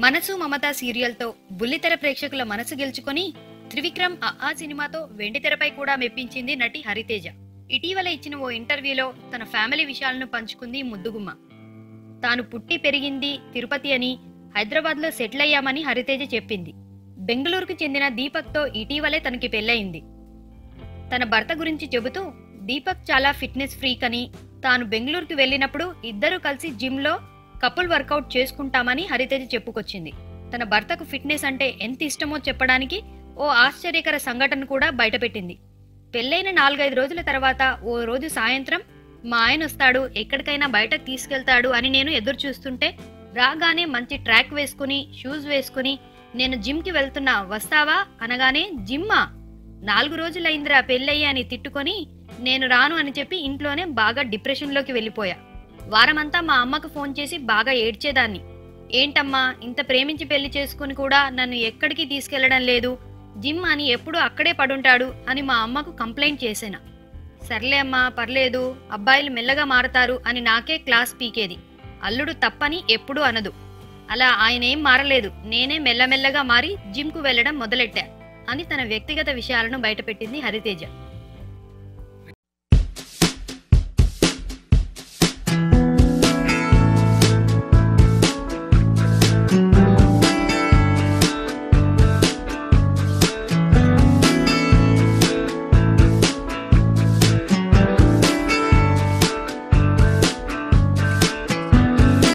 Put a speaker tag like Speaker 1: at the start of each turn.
Speaker 1: మనసు మమత సీరియల్తో బుల్లితెర ప్రేక్షకుల మనసు గెలుచుకొని త్రివిక్రమ్ ఆ సినిమాతో వెండితెరపై కూడా మెప్పించింది నటి హరితేజ. ఇటీవల ఇచ్చిన ఓ ఇంటర్వ్యూలో తన ఫ్యామిలీ విషయాలను పంచుకుంది ముద్దుగుమ్మ. తాను పుట్టి పెరిగింది తిరుపతి అని, హైదరాబాద్లో సెటిల్ అయ్యామని హరితేజ చెప్పింది. బెంగళూరుకు చెందిన దీపక్తో ఇటీవలే తనకి పెళ్లయింది. తన భర్త గురించి చెబుతూ దీపక్ చాలా ఫిట్నెస్ ఫ్రీక్ అని, తాను బెంగళూరుకు వెళ్ళినప్పుడు ఇద్దరూ కలిసి జిమ్లో కపుల్ వర్కౌట్ చేసుకుంటామని హరితేజ చెప్పుకొచ్చింది. తన భర్తకు ఫిట్నెస్ అంటే ఎంత ఇష్టమో చెప్పడానికి ఓ ఆశ్చర్యకర సంఘటన కూడా బయటపెట్టింది. పెళ్లైన 4-5 రోజుల తర్వాత ఓ రోజు సాయంత్రం మా ఆయన వస్తాడు, ఎక్కడికైనా బయటకు తీసుకెళ్తాడు అని నేను ఎదురు చూస్తుంటే రాగానే మంచి ట్రాక్ వేసుకుని షూస్ వేసుకుని నేను జిమ్కి వెళ్తున్నా, వస్తావా అనగానే జిమ్మా 4 రోజులైందిరా పెళ్ళయ్యి అని తిట్టుకొని నేను రాను అని చెప్పి ఇంట్లోనే బాగా డిప్రెషన్లోకి వెళ్ళిపోయా. వారమంతా మా అమ్మకు ఫోన్ చేసి బాగా ఏడ్చేదాన్ని. ఏంటమ్మా ఇంత ప్రేమించి పెళ్లి చేసుకుని కూడా నన్ను ఎక్కడికి తీసుకెళ్లడం లేదు, జిమ్ అని ఎప్పుడూ అక్కడే పడుంటాడు అని మా అమ్మకు కంప్లైంట్ చేసేనా. సర్లే అమ్మా పర్లేదు, అబ్బాయిలు మెల్లగా మారతారు అని నాకే క్లాస్ పీకేది. అల్లుడు తప్పని ఎప్పుడూ అనదు. అలా ఆయనేం మారలేదు, నేనే మెల్లమెల్లగా మారి జిమ్కు వెళ్లడం మొదలెట్టా అని తన వ్యక్తిగత విషయాలను బయటపెట్టింది హరితేజ.